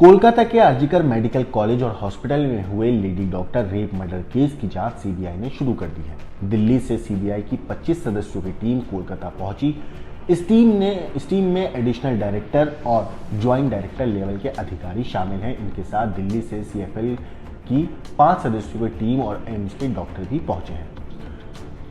कोलकाता के RG Kar medical college और hospital में हुए lady doctor rape murder case की जांच सीबीआई ने शुरू कर दी है। दिल्ली से सीबीआई की 25 सदस्यों की टीम कोलकाता पहुंची। इस टीम में एडिशनल डायरेक्टर और ज्वाइंट डायरेक्टर लेवल के अधिकारी शामिल हैं। इनके साथ दिल्ली से सीएफएल की 5 सदस्यों की टीम और एम्स के डॉक्टर भी पहुंचे हैं।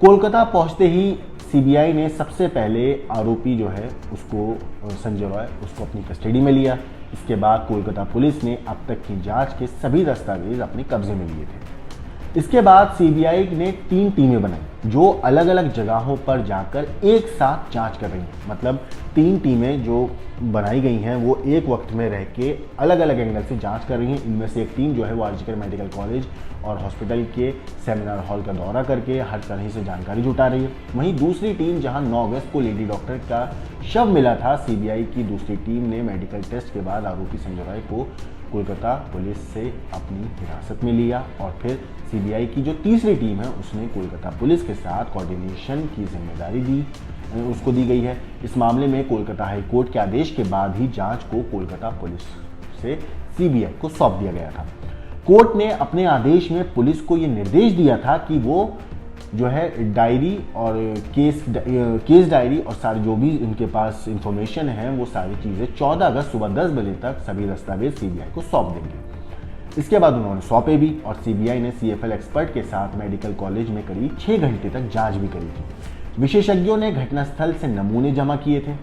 कोलकाता पहुंचते ही सीबीआई ने सबसे पहले आरोपी जो है उसको संजय रॉय उसको अपनी कस्टडी में लिया। इसके बाद कोलकाता पुलिस ने अब तक की जांच के सभी दस्तावेज अपने कब्जे में लिए थे। इसके बाद सीबीआई ने 3 टीमें बनाई जो अलग अलग जगहों पर जाकर एक साथ जांच कर रही हैं। मतलब 3 टीमें जो बनाई गई हैं वो एक वक्त में रह के अलग अलग एंगल से जांच कर रही हैं। इनमें से एक टीम जो है वो आरजीकर मेडिकल कॉलेज और हॉस्पिटल के सेमिनार हॉल का दौरा करके हर तरह से जानकारी जुटा रही है। वहीं दूसरी टीम जहां 9 अगस्त को लेडी डॉक्टर का शव मिला था, सीबीआई की दूसरी टीम ने मेडिकल टेस्ट के बाद आरोपी संजय रॉय को कोलकाता पुलिस से अपनी हिरासत में लिया और फिर सीबीआई की जो तीसरी टीम है उसने कोलकाता पुलिस के साथ कोऑर्डिनेशन की जिम्मेदारी उसको दी गई है। इस मामले में कोलकाता हाई कोर्ट के आदेश के बाद ही जांच को कोलकाता पुलिस से सीबीआई को सौंप दिया गया था। कोर्ट ने अपने आदेश में पुलिस को ये निर्देश दिया था कि वो जो है डायरी और केस डायरी और सारी जो भी इनके पास इंफॉर्मेशन है वो सारी चीज़ें 14 अगस्त सुबह 10 बजे तक सभी दस्तावेज सीबीआई को सौंप देंगे। इसके बाद उन्होंने सौंपे भी और सीबीआई ने सीएफएल एक्सपर्ट के साथ मेडिकल कॉलेज में करीब 6 घंटे तक जांच भी करी थी। विशेषज्ञों ने घटनास्थल से नमूने जमा किए थे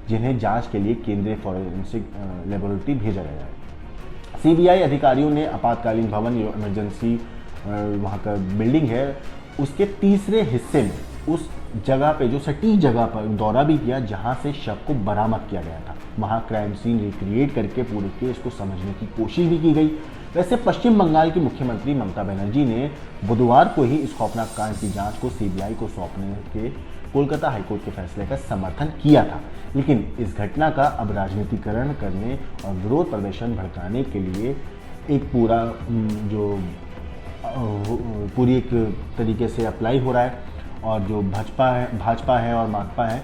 जिन्हें जांच के लिए केंद्रीय फॉरेंसिक लेबोरेटरी भेजा गया है। सीबीआई अधिकारियों ने आपातकालीन भवन जो इमरजेंसी वहाँ का बिल्डिंग है उसके तीसरे हिस्से में उस जगह पे जो सटीक जगह पर दौरा भी किया जहां से शव को बरामद किया गया था। वहां क्राइम सीन रिक्रिएट करके पूरे केस को समझने की कोशिश भी की गई। वैसे पश्चिम बंगाल की मुख्यमंत्री ममता बनर्जी ने बुधवार को ही इस खौफनाक कांड की जांच को सीबीआई को सौंपने के कोलकाता हाईकोर्ट के फैसले का समर्थन किया था, लेकिन इस घटना का अब राजनीतिकरण करने और विरोध प्रदर्शन भड़काने के लिए एक पूरी एक तरीके से अप्लाई हो रहा है और जो भाजपा है और माकपा है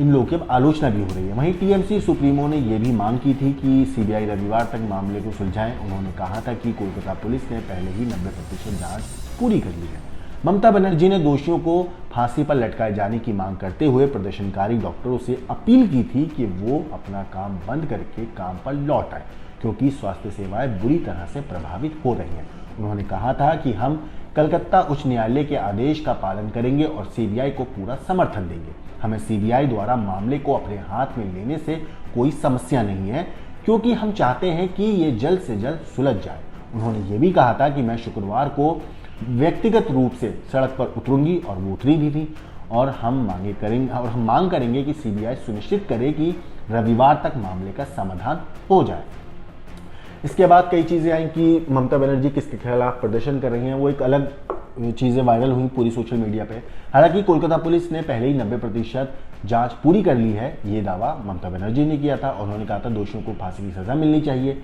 इन लोगों की अब आलोचना भी हो रही है। वहीं टीएमसी सुप्रीमो ने यह भी मांग की थी कि सीबीआई रविवार तक मामले को सुलझाए। उन्होंने कहा था कि कोलकाता पुलिस ने पहले ही 90% जांच पूरी कर ली है। ममता बनर्जी ने दोषियों को फांसी पर लटकाए जाने की मांग करते हुए प्रदर्शनकारी डॉक्टरों से अपील की थी कि वो अपना काम बंद करके काम पर लौट आए क्योंकि स्वास्थ्य सेवाएं बुरी तरह से प्रभावित हो रही हैं। उन्होंने कहा था कि हम कलकत्ता उच्च न्यायालय के आदेश का पालन करेंगे और सीबीआई को पूरा समर्थन देंगे। हमें सीबीआई द्वारा मामले को अपने हाथ में लेने से कोई समस्या नहीं है क्योंकि हम चाहते हैं कि ये जल्द से जल्द सुलझ जाए। उन्होंने ये भी कहा था कि मैं शुक्रवार को व्यक्तिगत रूप से सड़क पर उतरूंगी और वो उतरी भी थी और हम मांग करेंगे कि सीबीआई सुनिश्चित करे कि रविवार तक मामले का समाधान हो जाए। इसके बाद कई चीज़ें आई कि ममता बनर्जी किसके खिलाफ प्रदर्शन कर रही हैं, वो एक अलग चीज़ें वायरल हुई पूरी सोशल मीडिया पे। हालांकि कोलकाता पुलिस ने पहले ही 90% जांच पूरी कर ली है, ये दावा ममता बनर्जी ने किया था। उन्होंने कहा था दोषियों को फांसी की सज़ा मिलनी चाहिए।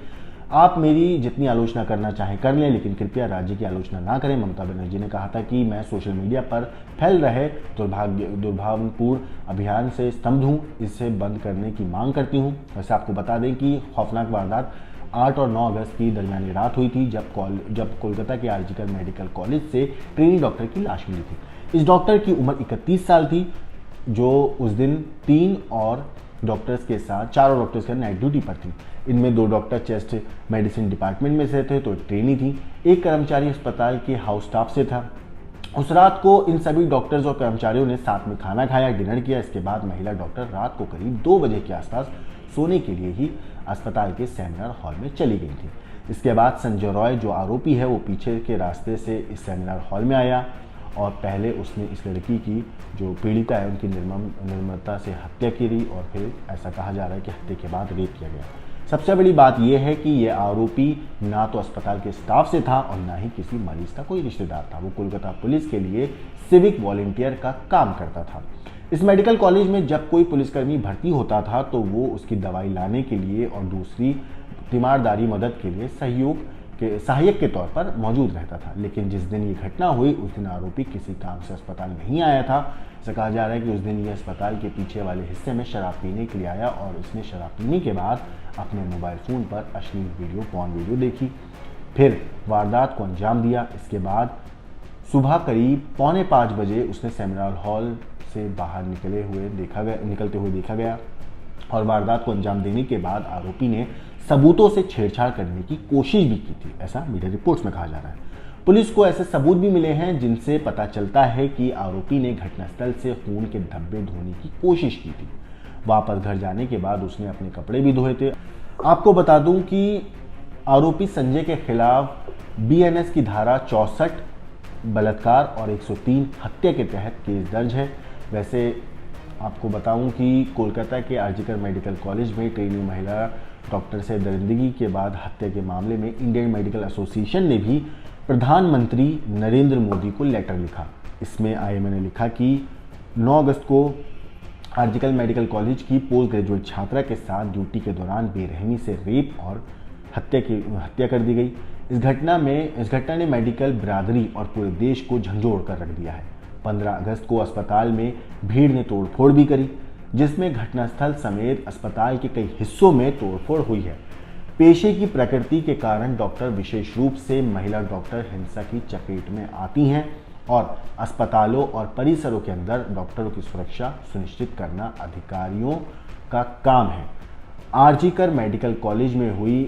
आप मेरी जितनी आलोचना करना चाहें कर लें, लेकिन कृपया राज्य की आलोचना ना करें। ममता बनर्जी ने कहा था कि मैं सोशल मीडिया पर फैल रहे दुर्भावनापूर्ण अभियान से स्तब्ध हूँ, इसे बंद करने की मांग करती हूँ। वैसे आपको बता दें कि खौफनाक वारदात 8 और 9 अगस्त की दरमियानी रात हुई थी जब कोलकाता के आरजीकर मेडिकल कॉलेज से ट्रेनी डॉक्टर की लाश मिली थी। इस डॉक्टर की उम्र 31 साल थी जो उस दिन 4 और डॉक्टर्स के साथ नाइट ड्यूटी पर थी। इनमें 2 डॉक्टर चेस्ट मेडिसिन डिपार्टमेंट में से थे तो एक ट्रेनी थी। एक कर्मचारी अस्पताल के हाउस स्टाफ से था। उस रात को इन सभी डॉक्टर्स और कर्मचारियों ने साथ में खाना खाया, डिनर किया। इसके बाद महिला डॉक्टर रात को करीब 2 बजे के आसपास सोने के लिए ही अस्पताल के सेमिनार हॉल में चली गई थी। इसके बाद संजय रॉय जो आरोपी है वो पीछे के रास्ते से इस सेमिनार हॉल में आया और पहले उसने इस लड़की की जो पीड़िता है उनकी निर्ममता से हत्या की और फिर ऐसा कहा जा रहा है कि हत्या के बाद रेप किया गया। सबसे बड़ी बात यह है कि यह आरोपी ना तो अस्पताल के स्टाफ से था और ना ही किसी मरीज का कोई रिश्तेदार था। वो कोलकाता पुलिस के लिए सिविक वॉलंटियर का काम करता था। इस मेडिकल कॉलेज में जब कोई पुलिसकर्मी भर्ती होता था तो वो उसकी दवाई लाने के लिए और दूसरी तीमारदारी मदद के लिए सहयोग के सहायक के तौर पर मौजूद रहता था। लेकिन जिस दिन ये घटना हुई उस दिन आरोपी किसी काम से अस्पताल नहीं आया था। ऐसा कहा जा रहा है कि उस दिन ये अस्पताल के पीछे वाले हिस्से में शराब पीने के लिए आया और उसने शराब पीने के बाद अपने मोबाइल फ़ोन पर अश्लील वीडियो, पॉर्न वीडियो देखी, फिर वारदात को अंजाम दिया। इसके बाद सुबह करीब 4:45 बजे उसने सेमिनार हॉल से बाहर निकलते हुए देखा गया और वारदात को अंजाम देने के बाद आरोपी ने सबूतों से छेड़छाड़ करने की कोशिश भी की थी, ऐसा मीडिया रिपोर्ट्स में कहा जा रहा है। पुलिस को ऐसे सबूत भी मिले हैं जिनसे पता चलता है कि आरोपी ने घटनास्थल से खून के धब्बे धोने की कोशिश की थी। वापस घर जाने के बाद उसने अपने कपड़े भी धोए थे। आपको बता दूं कि आरोपी संजय के खिलाफ BNS की धारा 64 बलात्कार और 103 हत्या के तहत केस दर्ज है। वैसे आपको बताऊं कि कोलकाता के आरजीकर मेडिकल कॉलेज में ट्रेनी महिला डॉक्टर से दरिंदगी के बाद हत्या के मामले में इंडियन मेडिकल एसोसिएशन ने भी प्रधानमंत्री नरेंद्र मोदी को लेटर लिखा। इसमें IMA ने लिखा कि 9 अगस्त को आरजीकर मेडिकल कॉलेज की पोस्ट ग्रेजुएट छात्रा के साथ ड्यूटी के दौरान बेरहमी से रेप और हत्या कर दी गई। इस घटना ने मेडिकल बिरादरी और पूरे देश को झंझोड़ कर रख दिया है। 15 अगस्त को अस्पताल में भीड़ ने तोड़फोड़ भी करी, जिसमें घटनास्थल समेत अस्पताल के कई हिस्सों में तोड़फोड़ हुई है। पेशे की प्रकृति के कारण डॉक्टर विशेष रूप से महिला डॉक्टर हिंसा की चपेट में आती हैं और अस्पतालों और परिसरों के अंदर डॉक्टरों की सुरक्षा सुनिश्चित करना अधिकारियों का काम है। आरजीकर मेडिकल कॉलेज में हुई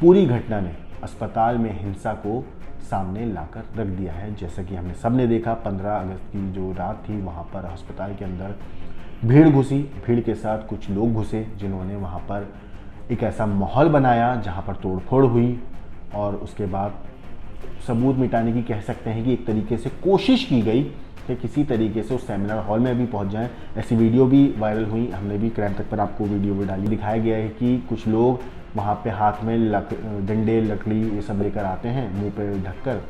पूरी घटना ने अस्पताल में हिंसा को सामने लाकर रख दिया है। जैसा कि हमने सबने देखा, 15 अगस्त की जो रात थी वहाँ पर अस्पताल के अंदर भीड़ घुसी, भीड़ के साथ कुछ लोग घुसे जिन्होंने वहाँ पर एक ऐसा माहौल बनाया जहाँ पर तोड़फोड़ हुई और उसके बाद सबूत मिटाने की कह सकते हैं कि एक तरीके से कोशिश की गई कि किसी तरीके से उस सेमिनार हॉल में भी पहुंच जाएं। ऐसी वीडियो भी वायरल हुई, हमने भी क्राइम तक पर आपको वीडियो भी डाली। दिखाया गया है कि कुछ लोग वहाँ पे हाथ में डंडे, लकड़ी ये सब लेकर आते हैं, मुंह पे ढककर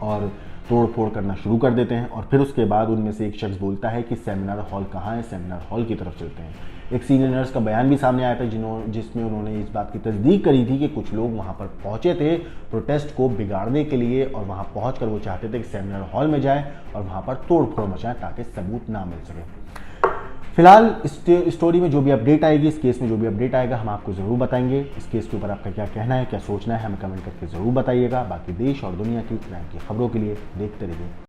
और तोड़-फोड़ करना शुरू कर देते हैं और फिर उसके बाद उनमें से एक शख्स बोलता है कि सेमिनार हॉल कहाँ है, सेमिनार हॉल की तरफ चलते हैं। एक सीनियर नर्स का बयान भी सामने आया था जिसमें उन्होंने इस बात की तस्दीक करी थी कि कुछ लोग वहाँ पर पहुँचे थे प्रोटेस्ट को बिगाड़ने के लिए और वहाँ पहुँचकर वो चाहते थे कि सेमिनार हॉल में जाएं और वहाँ पर तोड़-फोड़ मचाएं ताकि सबूत ना मिल सके। फिलहाल इस स्टोरी में जो भी अपडेट आएगी, इस केस में जो भी अपडेट आएगा हम आपको ज़रूर बताएंगे। इस केस के ऊपर आपका क्या कहना है, क्या सोचना है, हमें कमेंट करके ज़रूर बताइएगा। बाकी देश और दुनिया की क्राइम की खबरों के लिए देखते रहिए।